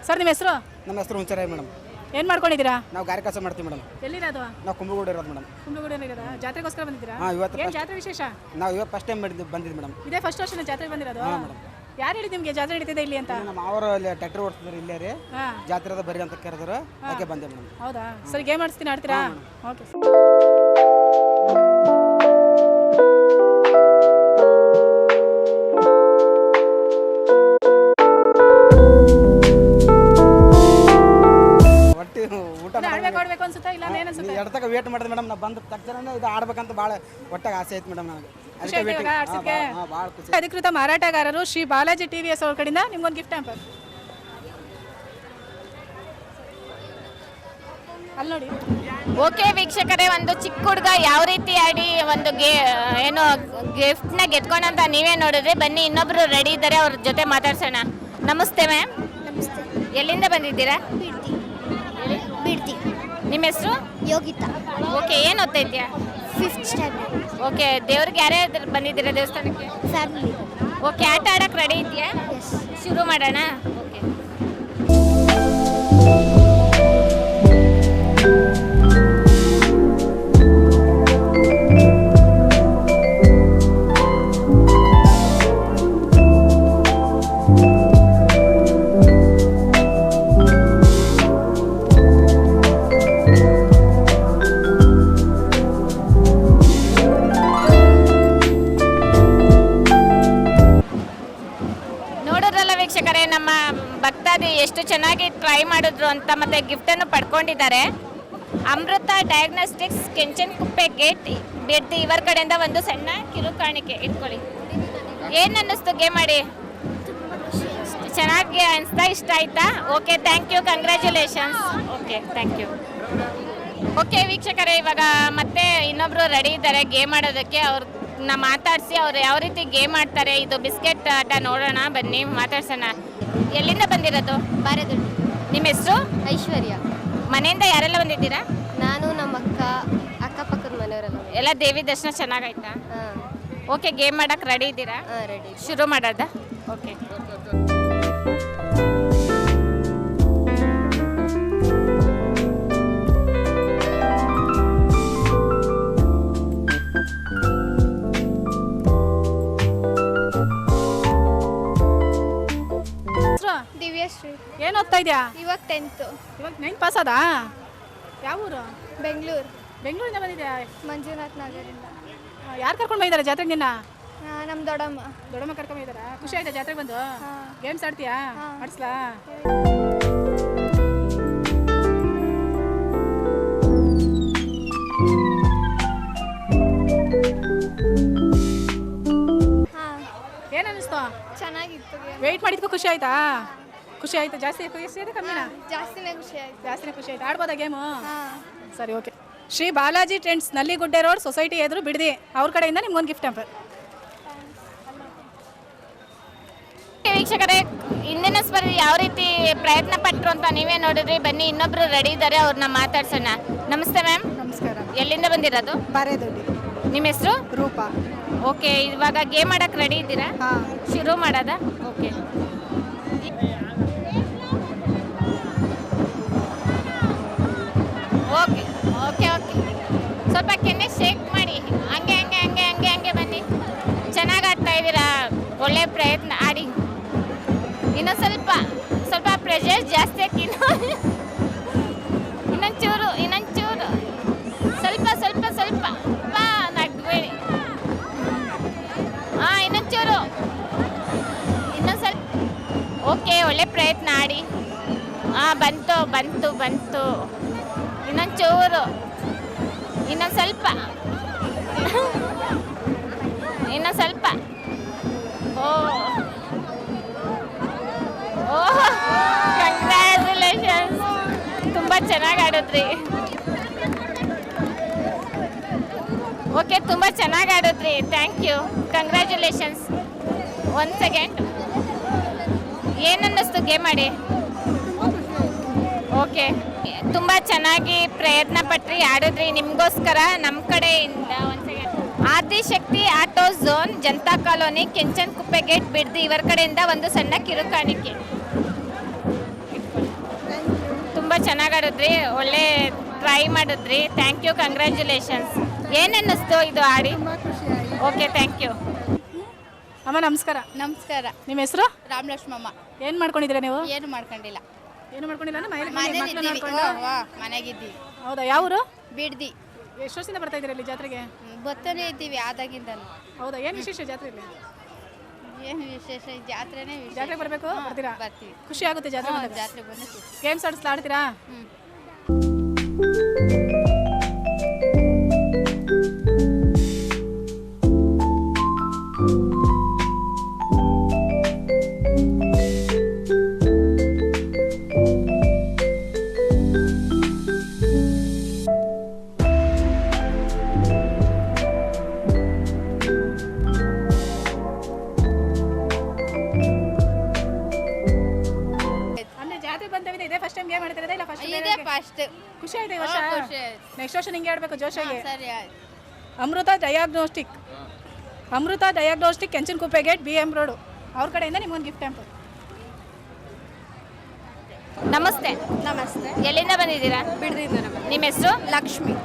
Sir ನಿಮ್ಮ ಹೆಸರು? ನಮ್ಮ ಹೆಸರು ಹುಂಚರಾಯ್ ಮೇಡಮ್. ಏನು ಮಾಡ್ಕೊಂಡಿದ್ದೀರಾ? ನಾವು ಗಾರೆ ಕೆಲಸ ಮಾಡ್ತೀವಿ ಮೇಡಮ್. ಎಲ್ಲಿರೋದು? ನಾವು ಕುಂಬಳಗೂಡು ಇರೋದು ಮೇಡಮ್. ಕುಂಬಳಗೂಡಲ್ಲಿ ಇರೋದಾ? ಜಾತ್ರೆಗೋಸ್ಕರ ಬಂದಿದ್ದೀರಾ? ಹಾಂ, ಇವತ್ತು ಏನು ಜಾತ್ರೆ ವಿಶೇಷ? ನಾವು ಇವತ್ತು ಫಸ್ಟ್ ಟೈಮ್ ಬಂದಿದ್ದು ಮೇಡಮ್. ಇದೇ ಫಸ್ಟ್ ವರ್ಷನ ಜಾತ್ರೆಗೆ ಬಂದಿರೋದು? ಹಾಂ ಮೇಡಮ್. ಯಾರು ಹೇಳಿದ್ದು ನಿಮಗೆ ಜಾತ್ರೆ ನಡೀತಿದೆ ಇಲ್ಲಿ ಅಂತ? ನಮ್ಮ ಅವರು ಅಲ್ಲಿ ಟ್ರ್ಯಾಕ್ಟರ್ ಓಡಿಸಿದ್ರು ಇಲ್ಲೇ ರೀ. ಹಾಂ, ಜಾತ್ರೆದ ಬರ್ರಿ ಅಂತ ಕರೆದ್ರು, ಅದಕ್ಕೆ ಬಂದೆ ಮೇಡಮ್. ಹೌದಾ? ಸರಿ, ಗೇಮ್ ಆಡಿಸ್ತೀನಿ, ಆಡ್ತೀರಾ? ಓಕೆ. ಊಟ ಆಡ್ಬೇಕು ಅನ್ಸುತ್ತಾ? ಇಲ್ಲ ಏನು ಅನ್ಸುತ್ತೆ? ಎಡ್ತಕ್ಕ ವೇಟ್ ಮಾಡಿದೆ ಮೇಡಮ್. ನಾವು ಬಂದ ತಕ್ಷಣ ಇದು ಆಡ್ಬೇಕಂತ ಭಾಳ ಒಟ್ಟಾಗ ಆಸೆ ಐತೆ ಮೇಡಮ್ ನನಗೆ. ಖುಷಿ ಆಯ್ತು ಇವಾಗ ಆಡ್ಸಿದ್ಕೆ? ಭಾಳ ಖುಷಿ. ಅಧಿಕೃತ ಮಾರಾಟಗಾರರು ಶ್ರೀ ಬಾಲಾಜಿ ಟಿವಿಎಸ್ ಅವ್ರ ಕಡೆಯಿಂದ ನಿಮ್ಗೊಂದು ಗಿಫ್ಟ್ ಹ್ಯಾಂಪರ್. ಅಲ್ಲಿ ನೋಡಿ. ಓಕೆ ವೀಕ್ಷಕರೇ, ಒಂದು ಚಿಕ್ಕ ಹುಡುಗ ಯಾವ ರೀತಿ ಆಡಿ ಒಂದು ಏನು ಗಿಫ್ಟ್ನ ಗೆದ್ಕೊಂಡಂತ ನೀವೇ ನೋಡಿದ್ರೆ, ಬನ್ನಿ ಇನ್ನೊಬ್ರು ರೆಡಿ ಇದ್ದಾರೆ, ಅವ್ರ ಜೊತೆ ಮಾತಾಡ್ಸೋಣ. ನಮಸ್ತೆ ಮ್ಯಾಮ್. ನಮಸ್ತೆ. ಎಲ್ಲಿಂದ ಬಂದಿದ್ದೀರಾ? ಬಿಡ್ತಿ. ನಿಮ್ಮ ಹೆಸರು? ಯೋಗಿತಾ. ಓಕೆ, ಏನು ಓದ್ತಾ ಇದೆಯಾ? 5th standard. ಓಕೆ, ದೇವ್ರಿಗೆ ಯಾರ್ಯಾರು ಬಂದಿದ್ದೀರಾ ದೇವಸ್ಥಾನಕ್ಕೆ? ಫ್ಯಾಮಿಲಿ. ಓಕೆ, ಆಟ ಆಡಕ್ಕೆ ರೆಡಿ ಇದೆಯಾ? ಎಸ್. ಶುರು ಮಾಡೋಣ. ಓಕೆ. ವೀಕ್ಷಕರೇ, ನಮ್ಮ ಭಕ್ತಾದಿ ಎಷ್ಟು ಚೆನ್ನಾಗಿ ಟ್ರೈ ಮಾಡಿದ್ರು ಅಂತ, ಮತ್ತೆ ಗಿಫ್ಟನ್ನು ಪಡ್ಕೊಂಡಿದ್ದಾರೆ. ಅಮೃತ ಡಯಾಗ್ನೋಸ್ಟಿಕ್ಸ್, ಕೆಂಚನಕುಪ್ಪೆ ಗೇಟ್, ಬಿಡ್ದಿ ಇವರ ಕಡೆಯಿಂದ ಒಂದು ಸಣ್ಣ ಕಿರುಕಾಣಿಕೆ ಇಟ್ಕೊಳ್ಳಿ. ಏನು ಅನ್ನಿಸ್ತು ಗೇಮ್ ಮಾಡಿ? ಚೆನ್ನಾಗಿ ಅನಿಸ್ತಾ? ಇಷ್ಟ ಆಯ್ತಾ? Okay, thank you, congratulations. Okay, thank you. Okay ವೀಕ್ಷಕರೇ, ಇವಾಗ ಮತ್ತೆ ಇನ್ನೊಬ್ರು ರೆಡಿ ಇದ್ದಾರೆ ಗೇಮ್ ಆಡೋದಕ್ಕೆ. ಅವ್ರನ್ನ ಮಾತಾಡಿಸಿ ಅವ್ರು ಯಾವ ರೀತಿ ಗೇಮ್ ಆಡ್ತಾರೆ, ಇದು ಬಿಸ್ಕೆಟ್ ಆಟ ನೋಡೋಣ, ಬನ್ನಿ ಮಾತಾಡ್ಸೋಣ. ಎಲ್ಲಿಂದ ಬಂದಿರೋದು? ಬಾರೆದೊಡ್ಡಿ. ನಿಮ್ಮ ಹೆಸರು? ಐಶ್ವರ್ಯ. ಮನೆಯಿಂದ ಯಾರೆಲ್ಲ ಬಂದಿದ್ದೀರಾ? ನಾನು, ನಮ್ಮ ಅಕ್ಕಪಕ್ಕದ ಮನೆಯವರೆಲ್ಲ. ಎಲ್ಲ ದೇವಿ ದರ್ಶನ ಚೆನ್ನಾಗಾಯ್ತಾ? ಹಾಂ. ಓಕೆ, ಗೇಮ್ ಮಾಡಕ್ಕೆ ರೆಡಿ ಇದ್ದೀರಾ? ಹಾಂ, ರೆಡಿ. ಶುರು ಮಾಡೋದಾ? ಓಕೆ. ದಿವ್ಯಶ್ರೀ. ಏನು ಓದ್ತಾ ಇದೆಯಾ? ಇವಾಗ 10th. ಇವಾಗ 9th ಪಾಸ್ ಆದಾ? ಯಾವ ಊರು? ಬೆಂಗಳೂರು. ಬೆಂಗಳೂರಿಂದ ಬಂದಿದ್ಯಾ? ಮಂಜುನಾಥ್ ನಗರಿಂದ. ಯಾರು ಕರ್ಕೊಂಡು ಬಂದಿದ್ದಾರೆ ಜಾತ್ರೆಗೆ ನಿನ್ನ? ನಮ್ಮ ದೊಡ್ಡಮ್ಮ. ದೊಡ್ಡಮ್ಮ ಕರ್ಕೊಂಡು ಬಂದಿದ್ದಾರಾ? ಖುಷಿ ಆಯ್ತಾ ಜಾತ್ರೆಗೆ ಬಂದು? ಗೇಮ್ಸ್ ಆಡ್ತೀಯಾ? ಆಡಿಸ್ಲಾ? ಹಾಂ. ಏನು ಅನ್ನಿಸ್ತು? ಚೆನ್ನಾಗಿತ್ತು. ವೆಯ್ಟ್ ಮಾಡಿದ್ಕೂ ಖುಷಿ ಆಯ್ತಾ? ಖುಷಿ ಆಯ್ತಾ? ಜಾಸ್ತಿ ಖುಷಿ ಆಯ್ತಾ ಕಮ್ಮಿನಾ? ಜಾಸ್ತಿನೇ ಖುಷಿ ಆಯ್ತು. ಜಾಸ್ತಿನೇ ಖುಷಿ ಆಯ್ತು. ಆಡ್ಬೋದಾ ಗೇಮು? ಹಾಂ. ಸರಿ, okay. Shri Balaji trends, Nalligudde road, society ಎದುರು, ಬಿಡ್ದಿ, ಅವ್ರ ಕಡೆಯಿಂದ ನಿಮ್ಗೊಂದು ಗಿಫ್ಟ್ ಹ್ಯಾಂಪರ್. ವೀಕ್ಷಕರೇ, ಇಂದಿನ ಸ್ಪರ್ಧೆ ಯಾವ ರೀತಿ ಪ್ರಯತ್ನ ಪಟ್ಟರು ಅಂತ ನೀವೇ ನೋಡಿದ್ರಿ. ಬನ್ನಿ ಇನ್ನೊಬ್ರು ರೆಡಿ ಇದ್ದಾರೆ, ಅವ್ರನ್ನ ಮಾತಾಡ್ಸೋಣ. ನಮಸ್ತೆ ಮ್ಯಾಮ್. ನಮಸ್ಕಾರ. ಎಲ್ಲಿಂದ ಬಂದಿರೋದು? ಬಾರೆದೊಡ್ಡಿ. ನಿಮ್ಮ ಹೆಸರು? ರೂಪಾ. ಓಕೆ, ಇವಾಗ ಗೇಮ್ ಆಡಕ್ಕೆ ರೆಡಿ ಇದ್ದೀರಾ? ಹಾಂ. ಶುರು ಮಾಡೋದಾ? ಓಕೆ. ಓಕೆ ಓಕೆ ಓಕೆ ಸ್ವಲ್ಪ ಕೆನ್ನೆ ಶೇಕ್ ಮಾಡಿ. ಹಂಗೆ ಹಂಗೆ ಹಂಗೆ ಹಂಗೆ ಹಂಗೆ ಬನ್ನಿ. ಚೆನ್ನಾಗಿ ಆಡ್ತಾ ಇದ್ದೀರಾ, ಒಳ್ಳೆ ಪ್ರಯತ್ನ, ಆಡಿ. ಇನ್ನೂ ಸ್ವಲ್ಪ ಸ್ವಲ್ಪ ಪ್ರೆಷರ್ ಜಾಸ್ತಿ ಆಗಿ, ಇನ್ನೊಂಚೂರು ಇನ್ನೊಂಚೂರು, ಸ್ವಲ್ಪ ಸ್ವಲ್ಪ ಸ್ವಲ್ಪ ನಗ್ಬೇಡಿ. ಹಾಂ, ಇನ್ನೊಂಚೂರು, ಇನ್ನೊಂದು ಸ್ವಲ್ಪ. ಓಕೆ, ಒಳ್ಳೆ ಪ್ರಯತ್ನ, ಆಡಿ. ಹಾಂ, ಬಂತು ಬಂತು ಬಂತು. ಇನ್ನೊಂಚೂರು, ಇನ್ನೊಂದು ಸ್ವಲ್ಪ, ಇನ್ನೊಂದು ಸ್ವಲ್ಪ. ಓಹ್, ಕಂಗ್ರ್ಯಾಚುಲೇಷನ್ಸ್, ತುಂಬ ಚೆನ್ನಾಗಿ ಆಡಿದ್ರಿ. ಓಕೆ, ತುಂಬ ಚೆನ್ನಾಗಿ ಆಡಿದ್ರಿ. Thank you, congratulations. 1 ಸೆಕೆಂಡ್. ಏನು ಅನ್ನಿಸ್ತು ಗೇಮ್ ಆಡಿ? ಓಕೆ, ತುಂಬ ಚೆನ್ನಾಗಿ ಪ್ರಯತ್ನ ಪಟ್ರಿ, ಆಡಿದ್ರಿ. ನಿಮಗೋಸ್ಕರ ನಮ್ಮ ಕಡೆಯಿಂದ ಒಂದು second, Adishakti auto zone, Janata colony, Kenchanakuppe gate, Bidadi ಇವರ ಕಡೆಯಿಂದ ಒಂದು ಸಣ್ಣ ಕಿರುಕಾಣಿಕೆ. ಚೆನ್ನಾಗಿ ಆಡಿದ್ರಿ, ಒಳ್ಳೆ ಟ್ರೈ ಮಾಡಿದ್ರಿ. Thank you, congratulations. ಏನು ಅನ್ನಿಸ್ತು ಇದು ಆಡಿ? Okay, thank you. ಅಮ್ಮ ನಮಸ್ಕಾರ. ನಮಸ್ಕಾರ. ನಿಮ್ಮ ಹೆಸರು? ರಾಮಲಕ್ಷ್ಮಮ್ಮ. ಏನು ಮಾಡ್ಕೊಂಡಿದ್ದೀರಾ ನೀವು? ಏನು ಮಾಡ್ಕೊಂಡಿಲ್ಲ. ಏನು ಮಾಡ್ಕೊಂಡಿಲ್ಲ ಅಂದ್ರೆ ಮನೆಗಿದ್ದೀವಿ. ಹೌದಾ? ಯಾವ ಊರು? ಬಿಡ್ದಿ. ಎಷ್ಟು ವರ್ಷದಿಂದ ಬರ್ತಾ ಇದ್ದೀರಾ ಇಲ್ಲಿ ಜಾತ್ರೆಗೆ? ಬತ್ತನೇ ಇದ್ದೀವಿ ಆದಾಗಿಂದ. ಹೌದಾ? ಏನು ವಿಶೇಷ ಜಾತ್ರೆಯಲ್ಲಿ? ಏನು ವಿಶೇಷ? ಜಾತ್ರೆನೇ ವಿಶೇಷ. ಜಾತ್ರೆಗೆ ಬರಬೇಕು, ಬರ್ತೀರಾ? ಬರ್ತೀವಿ. ಖುಷಿ ಆಗುತ್ತೆ ಜಾತ್ರೆ ಬಂದಾಗ? ಜಾತ್ರೆ ಬಂದು ಗೇಮ್ಸ್ ಆಡಿಸ್ತಾ ಅಂದ್ರೆ ಜಾತ್ರೆ ಬಂದವಿದೆ ಇದೇ ಫಸ್ಟ್ ಟೈಮ್ ಗೇಮ್ ಆಡ್ತಿರೋದಾ ಇಲ್ಲ ಫಸ್ಟ್ ಇದೇ ಫಸ್ಟ್. ಖುಷಿ ಆಯ್ತು ಈ ವರ್ಷ? ಖುಷಿ ಆಯ್ತು. ನೆಕ್ಸ್ಟ್ ವರ್ಷ ನಿಂಗೆ ಆಡಬೇಕು ಜೋಶಾಗಿ. ಸರಿ ಆಯ್ತು. ಅಮೃತ ಡಯಾಗ್ನೋಸ್ಟಿಕ್ ಕೆಂಚನಕುಪ್ಪೆ ಗೇಟ್ BM ರೋಡು ಅವ್ರ ಕಡೆಯಿಂದ ನಿಮ್ಗೊಂದು ಗಿಫ್ಟ್ ಹ್ಯಾಂಪರ್. ನಮಸ್ತೆ. ನಮಸ್ತೆ. ಎಲ್ಲಿಂದ ಬಂದಿದ್ದೀರಾ? ಬಿಡ್ದಿದ್ದು ನಿಮ್ಮ ಹೆಸರು? ಲಕ್ಷ್ಮಿ.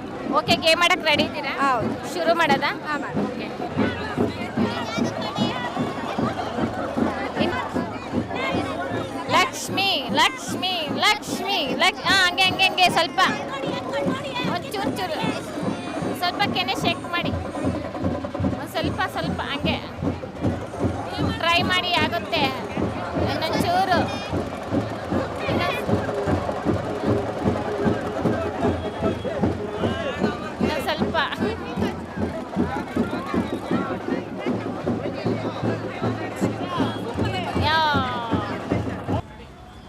ಓಕೆ, ಗೇಮ್ ಆಡಕ್ಕೆ ರೆಡಿ ಇದ್ದೀರಾ? ಹೌದು. ಶುರು ಮಾಡೋದಾ? ಹಾಂ ಮಾಡಿ. ಓಕೆ. ಲಕ್ಷ್ಮಿ ಲಕ್ಷ್ಮಿ ಲಕ್ಷ್ಮಿ ಹಂಗೆ ಹಂಗೆ ಹಂಗೆ ಸ್ವಲ್ಪ ಒಂದು ಚೂರು ಸ್ವಲ್ಪ ಕೆನೆ ಶೇಕ್ ಮಾಡಿ, ಒಂದು ಸ್ವಲ್ಪ ಹಂಗೆ ಟ್ರೈ ಮಾಡಿ, ಆಗುತ್ತೆ. ಇನ್ನೊಂದು ಚೂರು, ಇನ್ನೊಂದು ಸ್ವಲ್ಪ.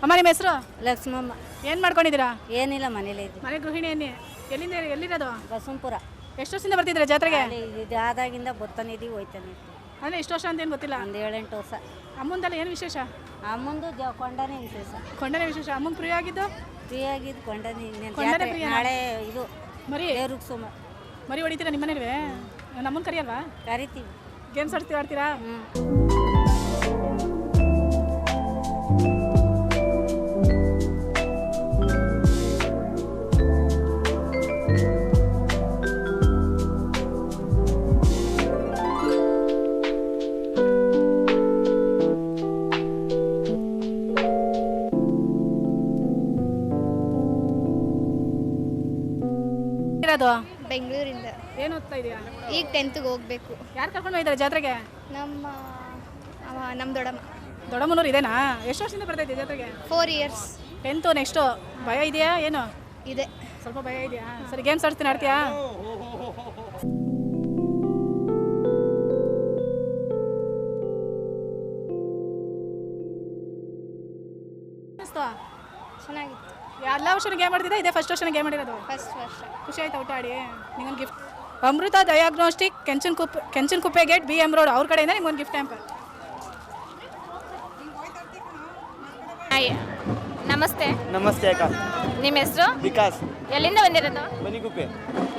ಅಮ್ಮ ನಿಮ್ಮ ಹೆಸರು? ಲಕ್ಷ್ಮಮ್ಮ. ಏನು ಮಾಡ್ಕೊಂಡಿದ್ದೀರಾ? ಏನಿಲ್ಲ, ಮನೇಲಿ ಇದ್ವಿ. ಮನೆ ಗೃಹಿಣಿ ಎಲ್ಲಿರೋದು? ಬಸವಂಪುರ. ಎಷ್ಟು ವರ್ಷದಿಂದ ಬರ್ತಿದ್ದೀರಾ ಜಾತ್ರೆಗೆ? ಇದು ಆದಾಗಿಂದ ಬರ್ತಾನೆ ಇದೀವಿ, ಹೋಯ್ತಾನೆ ಇದ್ವಿ. ಅಂದರೆ ಇಷ್ಟು ವರ್ಷ ಅಂತ ಏನು ಗೊತ್ತಿಲ್ಲ? ಒಂದು 7-8 ವರ್ಷ. ಅಮ್ಮಂದಲ್ಲ ಏನು ವಿಶೇಷ? ಅಮ್ಮಂದು ಕೊಂಡನೇ ವಿಶೇಷ. ಕೊಂಡನೆ ವಿಶೇಷ. ಅಮ್ಮಂಗೆ ಪ್ರಿಯ ಆಗಿದ್ದು? ಫ್ರೀ ಆಗಿದ್ದು ಕೊಂಡನೇ. ಇನ್ನೇನು ಕೊಂಡನೇ ಜಾತ್ರೆ ಪ್ರಿಯನಾ? ನಾಳೆ ಇದು ಮರಿ ದೇವ್ರಿಗೆ ಸುಮ ಮರಿ ಹೊಡಿತೀರಾ ನಿಮ್ಮ ಮನೇಲಿ? ನಮ್ಮನ್ನು ಕರಿಯಲ್ವಾ? ಕರಿತೀವಿ. ಗೇಮ್ಸ್ ಆಡ್ತೀರಾ? ಇರೋದು ಬೆಂಗಳೂರಿಂದ. ಏನು ಓದ್ತಾ ಇದೆಯಾ? ಈಗ 10th ಹೋಗ್ಬೇಕು. ಯಾರು ಕರ್ಕೊಂಡು ಹೋಗಿದ್ದಾರೆ ಜಾತ್ರೆಗೆ? ನಮ್ಮ ದೊಡ್ಡಮ್ಮ. ದೊಡ್ಡಮ್ಮನೂರು ಇದೇನಾ? ಎಷ್ಟು ವರ್ಷದಿಂದ ಬರ್ತಾ ಇದೆಯಾ ಜಾತ್ರೆಗೆ? 4 years 10th ನೆಕ್ಸ್ಟು. ಭಯ ಇದೆಯಾ ಏನು? ಇದೆ. ಸ್ವಲ್ಪ ಭಯ ಇದೆಯಾ? ಸರಿ, ಗೇಮ್ಸ್ ಆಡ್ತೀಯಾ? ಚೆನ್ನಾಗಿತ್ತು. ಎಲ್ಲ ವರ್ಷನೂ ಗೇಮ್ ಆಡ್ತಿದ್ದೆ, ಇದೇ ಫಸ್ಟ್ ವರ್ಷನ ಗೇಮ್ ಆಡಿರೋದು? ಫಸ್ಟ್ ವರ್ಷ. ಖುಷಿ ಆಯ್ತು ಊಟ ಆಡಿ? ನಿಮ್ಗೊಂದು ಗಿಫ್ಟ್. ಅಮೃತ ಡಯಾಗ್ನೋಸ್ಟಿಕ್ ಕೆಂಚನಕುಪ್ಪೆ ಗೇಟ್ BM ರೋಡ್ ಅವ್ರ ಕಡೆಯಿಂದ ನಿಮ್ಗೊಂದು ಗಿಫ್ಟ್ ಹ್ಯಾಂಪರ್. ನಮಸ್ತೆ. ನಮಸ್ತೆ ಅಕ್ಕ. ನಿಮ್ಮ ಹೆಸರು? ವಿಕಾಸ್. ಎಲ್ಲಿಂದ ಬಂದಿರೋದು? ಬನಿಗುಪ್ಪೆ.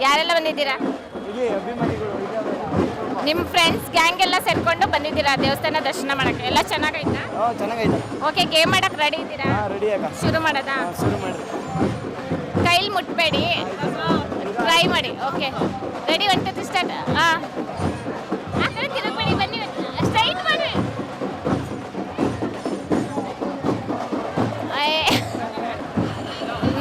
ಯಾರೆಲ್ಲ ಬಂದಿದ್ದೀರಾ? ಇಲ್ಲಿ ಅಭಿಮಾನಿಗಳು. ನಿಮ್ಮ ಫ್ರೆಂಡ್ಸ್ ಗ್ಯಾಂಗ್ ಎಲ್ಲ ಸೇರ್ಕೊಂಡು ಬಂದಿದ್ದೀರಾ ದೇವಸ್ಥಾನ ದರ್ಶನ ಮಾಡಕ್ಕೆ? ಎಲ್ಲ ಚೆನ್ನಾಗೈತಾ? ಚೆನ್ನಾಗೈತೆ. ಓಕೆ, ಗೇಮ್ ಮಾಡಕ್ಕೆ ರೆಡಿ ಇದ್ದೀರಾ? ರೆಡಿ ಅಕ್ಕ. ಶುರು ಮಾಡೋದಾ? ಶುರು ಮಾಡಿರಿ. ಕೈಲಿ ಮುಟ್ಬೇಡಿ, ಟ್ರೈ ಮಾಡಿ. Okay, ready? 1 2 3 ಸ್ಟಾರ್ಟ್. ಆ ಕಡೆ ತಿರುಗಬೇಡಿ, ಬನ್ನಿ, ಸ್ಟ್ರೈಟ್ ಮಾಡಿ.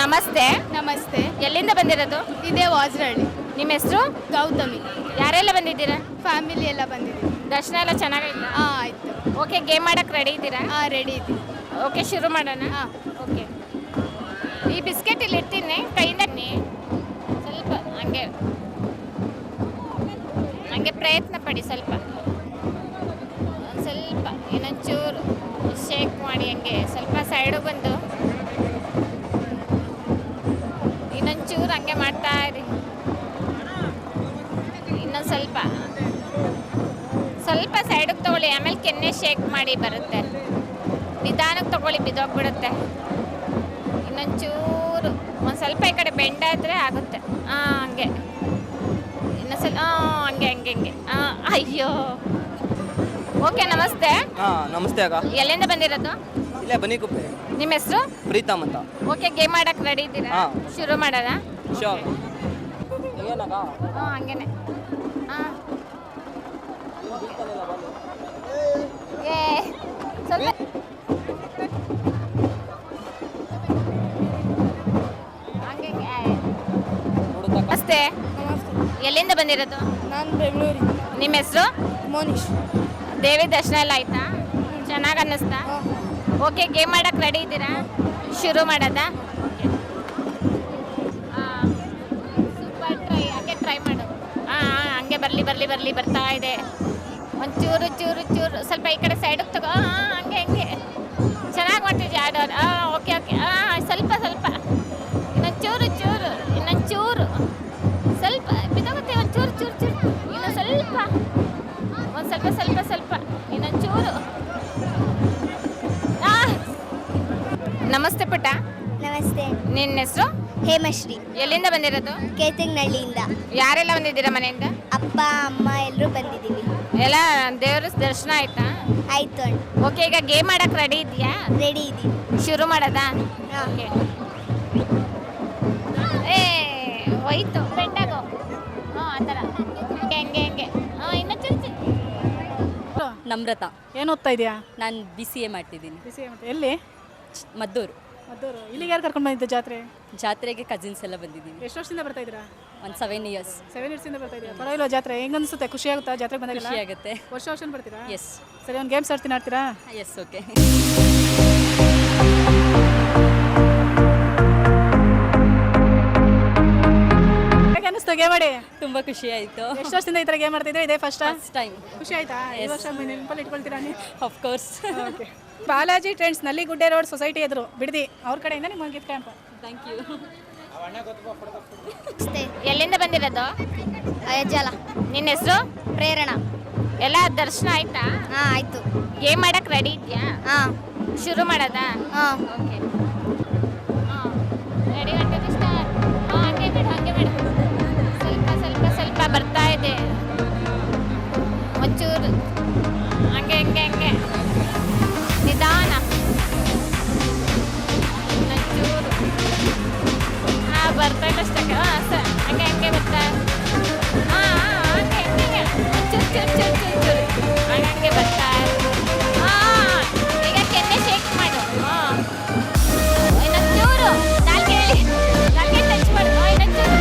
ನಮಸ್ತೆ. ನಮಸ್ತೆ. ಎಲ್ಲಿಂದ ಬಂದಿರೋದು? ಇದೇ ವಾಜರಳ್ಳಿ. ನಿಮ್ಮ ಹೆಸರು? ಗೌತಮಿ. ಯಾರೆಲ್ಲ ಬಂದಿದ್ದೀರಾ? ಫ್ಯಾಮಿಲಿ ಎಲ್ಲ ಬಂದಿದ್ದೀವಿ. ದರ್ಶನ ಎಲ್ಲ ಚೆನ್ನಾಗೈತಾ? ಆಯ್ತು. ಓಕೆ, ಗೇಮ್ ಮಾಡಕ್ಕೆ ರೆಡಿ ಇದ್ದೀರಾ? ರೆಡಿ ಇದ್ದೀವಿ. ಓಕೆ, ಶುರು ಮಾಡೋಣ. ಓಕೆ, ಈ ಬಿಸ್ಕೆಟ್ ಇಲ್ಲಿ ಇರ್ತೀನಿ, ಕೈಯಿಂದ ಸ್ವಲ್ಪ ಹಂಗೆ ಹಂಗೆ ಪ್ರಯತ್ನ ಪಡಿ, ಸ್ವಲ್ಪ ಇನ್ನೊಂದು ಚೂರು ಶೇಕ್ ಮಾಡಿ, ಹಂಗೆ ಸ್ವಲ್ಪ ಸೈಡಿಗೆ ಬಂದು ಇನ್ನೊಂದು ಚೂರು ಹಂಗೆ ಮಾಡ್ತಾ ಇರಿ. ಇನ್ನೊಂದು ಸ್ವಲ್ಪ ಸೈಡಿಗೆ ತಗೊಳ್ಳಿ, ಆಮೇಲೆ ಕೆನ್ನೆ ಶೇಕ್ ಮಾಡಿ ಬರುತ್ತೆ. ನಿಧಾನಕ್ಕೆ ತಗೊಳ್ಳಿ, ಬಿದ್ದೋಗ್ಬಿಡುತ್ತೆ. ಇನ್ನೊಂಚೂರು ಒಂದು ಸ್ವಲ್ಪ ಈ ಕಡೆ ಬೆಂಡಾದರೆ ಆಗುತ್ತೆ. ಹಂಗೆ ಇನ್ನೊಂದು ಸ್ವಲ್ಪ ಹಂಗೆ ಹಂಗೆ ಹಂಗೆ. ಅಯ್ಯೋ. ಓಕೆ, ನಮಸ್ತೆ. ನಮಸ್ತೆ ಅಕ್ಕ. ಎಲ್ಲಿಂದ ಬಂದಿರೋದು? ಇಲ್ಲೇ ಬನ್ನಿ ಕುಪ್ಪೆ. ನಿಮ್ಮ ಹೆಸರು? ಪ್ರೀತಮ್ ಅಂತ. ಓಕೆ, ಗೇಮ್ ಆಡಕ್ಕೆ ರೆಡಿ ಇದ್ದೀರಾ? ಹಾ. ಶುರು ಮಾಡೋದಾ? ಶೋರ್. ಹಾಂ, ಹಂಗೇನೆ. ಹಾಂ, ಏ ಸ್ವಲ್ಪ ಹಂಗೆ. ನಮಸ್ತೆ, ಎಲ್ಲಿಂದ ಬಂದಿರೋದು? ನಾನು ಬೆಂಗಳೂರಿಗೆ. ನಿಮ್ಮ ಹೆಸರು? ಮೋನಿಶ್. ದೇವಿ ದರ್ಶನ ಎಲ್ಲ ಆಯ್ತಾ? ಚೆನ್ನಾಗಿ ಅನ್ನಿಸ್ತಾ? ಓಕೆ, ಗೇಮ್ ಆಡಕ್ಕೆ ರೆಡಿ ಇದ್ದೀರಾ? ಶುರು ಮಾಡೋದಾ? ಸೂಪರ್, ಟ್ರೈ ಮಾಡು. ಹಂಗೆ ಬರಲಿ ಬರ್ತಾ ಇದೆ. ಒಂದು ಚೂರು ಸ್ವಲ್ಪ ಈ ಕಡೆ ಸೈಡಿಗೆ ತಗೋ. ಹಂಗೆ ಚೆನ್ನಾಗಿ ಮಾಡ್ತಿದ್ಯಾ ಆಡೋರು. ಓಕೆ, ಸ್ವಲ್ಪ ಇನ್ನೊಂದು ಚೂರು ಸ್ವಲ್ಪ ಬಿದ್ದೋಗುತ್ತೆ. ಒಂದು ಚೂರು ಇನ್ನೊಂದು ಸ್ವಲ್ಪ ಇನ್ನೊಂದು ಚೂರು. ನಮಸ್ತೆ ಪುಟ್ಟ. ನಮಸ್ತೆ. ನಿನ್ನ ಹೆಸರು? ಹೇಮಶ್ರೀ. ಎಲ್ಲಿಂದ ಬಂದಿರೋದು? ಕೇತಂಗನಹಳ್ಳಿಯಿಂದ. ಯಾರೆಲ್ಲ ಬಂದಿದ್ದೀರಾ ಮನೆಯಿಂದ? ಅಪ್ಪ ಅಮ್ಮ ಎಲ್ಲರೂ ಬಂದಿದ್ದೀವಿ. ಎಲ್ಲ ದೇವ್ರ ದರ್ಶನ ಆಯ್ತಾ? ಆಯ್ತು ಅಣ್ಣ. ಓಕೆ, ಈಗ ಗೇಮ್ ಆಡಕ್ಕೆ ರೆಡಿ ಇದೆಯಾ? ರೆಡಿ ಇದ್ದೀವಿ. ಶುರು ಮಾಡೋದಾ? ಹಾಂ. ಓಕೆ. ಹೋಯ್ತು ಬೆಂಡಾಗೋ. ಆ ಥರ ಹೆಂಗೆ ಇನ್ನೂ ಚರ್ಚೆ. ನಮ್ರತ. ಏನು ಓದ್ತಾ ಇದೆಯಾ? ನಾನು BCA ಮಾಡ್ತಿದ್ದೀನಿ. ಎಲ್ಲಿ? ಮದ್ದೂರು. ಇಲ್ಲಿಗೆ ಯಾರು ಕರ್ಕೊಂಡು ಬಂದಿದ್ದು ಜಾತ್ರೆ? ಜಾತ್ರೆಗೆ ಕಸಿನ್ಸ್ ಎಲ್ಲ ಬಂದಿದ್ದೀವಿ. ಎಷ್ಟು ವರ್ಷದಿಂದ ಬರ್ತಾ ಇದ್ದೀರಾ? ಒಂದು 7 years. 7 years ಬರ್ತಾ ಇದ್ದೀರಾ? ಪರವಾಗಿಲ್ಲ. ಜಾತ್ರೆ ಹೆಂಗ್ ಅನ್ಸುತ್ತೆ? ಖುಷಿ ಆಗುತ್ತಾ ಜಾತ್ರೆ ಬಂದಾಗ? ಖುಷಿ ಆಗುತ್ತೆ. ವರ್ಷ ಬರ್ತೀರಾ? ಎಸ್. ಸರಿ, ಒಂದು ಗೇಮ್ಸ್ ಆಡ್ತೀರಾ? ಎಸ್. ಓಕೆ. ಹೇಗೆ ಅನಿಸ್ತು ಗೇಮ್ ಆಡಿ? ತುಂಬ ಖುಷಿ ಆಯಿತು. ಎಷ್ಟು ವರ್ಷದಿಂದ ಈ ಥರ ಗೇಮ್ ಆಡ್ತಿದ್ರೆ? ಇದೇ ಫಸ್ಟ್ ಟೈಮ್. ಖುಷಿ ಆಯ್ತಾ? ಈ ವರ್ಷ ನೆನಪಲ್ಲಿ ಇಟ್ಕೊಳ್ತೀರಾ ನೀವು? Of course. Okay. Balaji trends Nalligudde road society ಎದುರು ಬಿಡದಿ, ಅವ್ರ ಕಡೆಯಿಂದ ನಿಮ್ಗೆ ಗಿಫ್ಟ್ ಕ್ಯಾಂಪ್. Thank you. ಎಲ್ಲಿಂದ ಬಂದಿರೋದು? ಅಯ್ಯಜ್ಜಲ. ನಿನ್ನ ಹೆಸರು? ಪ್ರೇರಣಾ. ಎಲ್ಲ ದರ್ಶನ ಆಯ್ತಾ? ಹಾಂ, ಆಯಿತು. ಗೇಮ್ ಆಡಕ್ಕೆ ರೆಡಿ ಇದೆಯಾ? ಹಾಂ. ಶುರು ಮಾಡೋದಾ? ಹಾಂ. ಓಕೆ. ರೆಡಿ ಗಂಟೆ ಸ್ಟಾರ್ಟ್. ಹಂಗೆ ಬಿಡು. ಸ್ವಲ್ಪ ಬರ್ತಾ ಇದೆ. ಒಂಚೂರು ಹಂಗೆ ನಿಧಾನ. ಒಂಚೂರು ಬರ್ತಾ ಇಲ್ಲ ಅಷ್ಟಕ್ಕೆ. ಹಂಗೆ ಬರ್ತಾ. ಹಂಗೆ ಒಂಚೂರು ಹಂಗೆ ಬರ್ತಾ. ಈಗ ಕೆನ್ನೆ ಶೇಕ್ ಮಾಡು. ಇನ್ನೊಂಚೂರು ನಾಲ್ಗೆ ಟಚ್ ಮಾಡು. ಇನ್ನೊಂಚೂರು.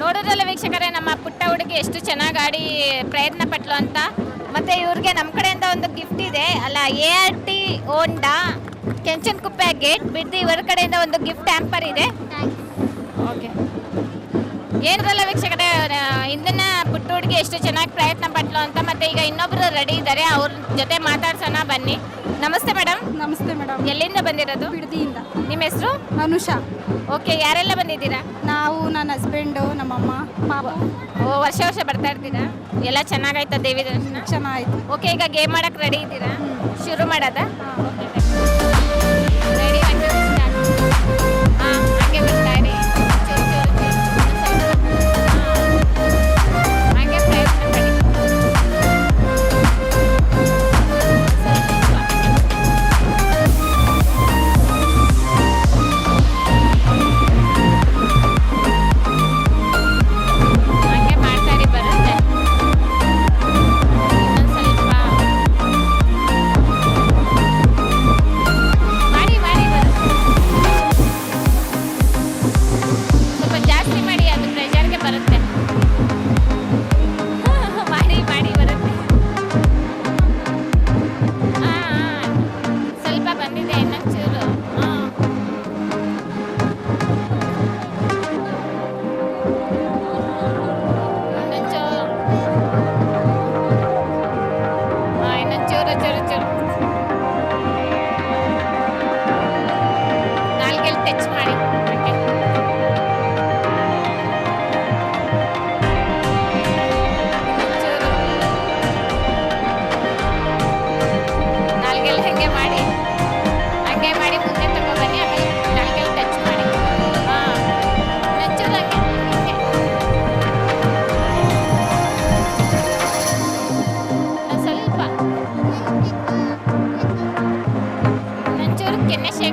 ನೋಡೋದ್ರಲ್ಲ ವೀಕ್ಷಕರೇ, ನಮ್ಮ ಪುಟ್ಟ ಹುಡುಗಿ ಎಷ್ಟು ಚೆನ್ನಾಗಿ ಆಡಿ ಪ್ರಯತ್ನ ಪಟ್ಲು ಅಂತ. ಮತ್ತೆ ಇವ್ರಿಗೆ ನಮ್ಮ ಕಡೆಯಿಂದ ಒಂದು ಗಿಫ್ಟ್ ಇದೆ ಅಲ್ಲ, ART ಹೋಂಡಾ ಕೆಂಚನಕುಪ್ಪೆ ಗೇಟ್ ಬಿಡ್ದಿ ಇವರ ಕಡೆಯಿಂದ ಒಂದು ಗಿಫ್ಟ್ ಹ್ಯಾಂಪರ್ ಇದೆ. ಓಕೆ. ಏನರಲ್ಲ ವೀಕ್ಷಕರೇ, ಇಂದಿನ ಪುಟ್ಟ ಹುಡುಗಿ ಎಷ್ಟು ಚೆನ್ನಾಗಿ ಪ್ರಯತ್ನ ಪಟ್ಲು ಅಂತ. ಮತ್ತೆ ಈಗ ಇನ್ನೊಬ್ರು ರೆಡಿ ಇದ್ದಾರೆ, ಅವ್ರ ಜೊತೆ ಮಾತಾಡ್ಸೋಣ ಬನ್ನಿ. ನಮಸ್ತೆ ಮೇಡಮ್. ನಮಸ್ತೆ ಮೇಡಮ್. ಎಲ್ಲಿಂದ ಬಂದಿರೋದು? ಬಿಡದಿಯಿಂದ. ನಿಮ್ಮ ಹೆಸರು? ಅನುಷಾ. ಓಕೆ, ಯಾರೆಲ್ಲ ಬಂದಿದ್ದೀರಾ? ನಾವು, ನನ್ನ ಹಸ್ಬೆಂಡು, ನಮ್ಮಮ್ಮ, ಪಾಪ. ವರ್ಷ ಬರ್ತಾ ಇರ್ತೀರಾ? ಎಲ್ಲ ಚೆನ್ನಾಗಾಯ್ತಾ ದೇವಿ ದರ್ಶನ? ಚೆನ್ನಾಗಿತ್ತು. ಓಕೆ, ಈಗ ಗೇಮ್ ಮಾಡಕ್ಕೆ ರೆಡಿ ಇದ್ದೀರಾ? ಶುರು ಮಾಡೋದಾ? ಹಾಂ. ರೆಡಿ ಹಂಗೆ ಬರ್ತಾ ಇರಿ. ಹಂಗೆ ಪ್ರಯತ್ನ ಪಡಿ. ಹಂಗೆ ಮಾಡ್ತಾ ಇರಿ, ಬರುತ್ತೆ. ಇನ್ನೊಂದು ಸ್ವಲ್ಪ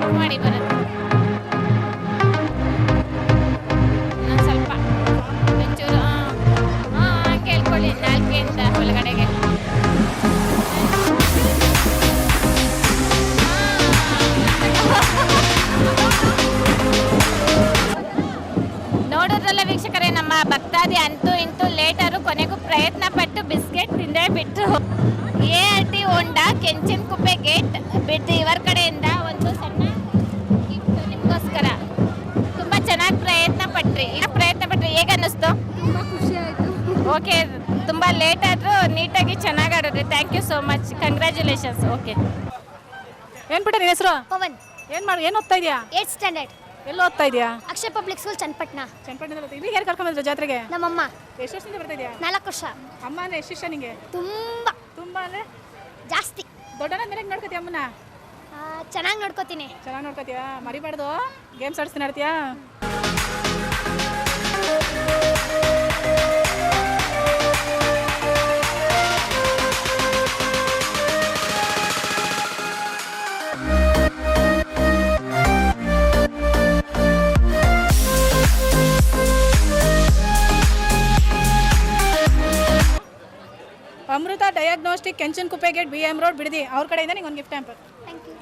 ಚೆಕ್ ಮಾಡಿ ಬರುತ್ತೆ. ಇನ್ನೊಂದು ಸ್ವಲ್ಪ ಒಂಚೂರು ಕೇಳ್ಕೊಳ್ಳಿ ನಾಲ್ಕೆಯಿಂದ ಒಳಗಡೆಗೆ. ನೋಡೋದ್ರಲ್ಲ ವೀಕ್ಷಕರೇ, ನಮ್ಮ ಭಕ್ತಾದಿ ಅಂತೂ ಇಂತೂ ಲೇಟರು ಕೊನೆಗೂ ಪ್ರಯತ್ನ ಪಟ್ಟು ಬಿಸ್ಕೆಟ್ ತಿಂದೇ ಬಿಟ್ಟು ART ಹೋಂಡಾ ಕೆಂಚನ್ ಕುಪ್ಪೆ ಗೇಟ್ ಬಿಟ್ಟು ಇವರ ಕಡೆಯಿಂದ ಒಂದು ಸಣ್ಣ ಗಿಫ್ಟ್ ನಿಮಗೋಸ್ಕರ. ತುಂಬ ಚೆನ್ನಾಗಿ ಪ್ರಯತ್ನ ಪಟ್ರಿ. ಹೇಗೆ ಅನ್ನಿಸ್ತು? ತುಂಬ ಖುಷಿ ಆಯಿತು. ಓಕೆ, ತುಂಬ ಲೇಟ್ ಆದರೂ ನೀಟಾಗಿ ಚೆನ್ನಾಗಿ ಆಡಿದ್ರಿ. Thank you so much, congratulations. Okay, ಏನು ಬಿಟ್ಟ ನಿನ್ನ ಹೆಸರು? ಪವನ್ ಏನು ಓದ್ತಾ ಇದೆಯಾ? 8th ಸ್ಟ್ಯಾಂಡರ್ಡ್ ಎಲ್ಲಿ ಓದ್ತಾ ಇದೆಯಾ? ಅಕ್ಷಯ ಪಬ್ಲಿಕ್ ಸ್ಕೂಲ್ ಚನ್ನಪಟ್ಟಣ. ಚನ್ನಪಟ್ಟಣದಲ್ಲಿ ಇಲ್ಲಿಗೆ ಯಾರು ಕರ್ಕೊಂಡ್ಬಂದ್ರು ಜಾತ್ರೆಗೆ? ನಮ್ಮಮ್ಮ ಎಷ್ಟು ವರ್ಷದಿಂದ ಬರ್ತಾ ಇದೆಯಾ? 4 ವರ್ಷ. ಅಮ್ಮ ಅಂದರೆ ಎಷ್ಟು ಇಷ್ಟ ನಿಂಗೆ? ತುಂಬ ತುಂಬ ಅಂದರೆ ಜಾಸ್ತಿ ದೊಡ್ಡನ ಮೇಲೆ ನೋಡ್ಕೊತೀಯ ಅಮ್ಮನ? ಚೆನ್ನಾಗಿ ನೋಡ್ಕೋತೀನಿ. ಚೆನ್ನಾಗಿ ನೋಡ್ಕೊತೀಯಾ? ಮರಿಬಾರ್ದು. ಗೇಮ್ಸ್ ಆಡಿಸ್ತೀನಿ ಆಡ್ತೀಯಾ? Amrita diagnostic Kenchanakuppe gate BM road Bidadi ಅವ್ರ ಕಡೆಯಿಂದ ನಿಂಗೆ ಒಂದು ಗಿಫ್ಟ್ ಹ್ಯಾಂಪರ್. Thank you.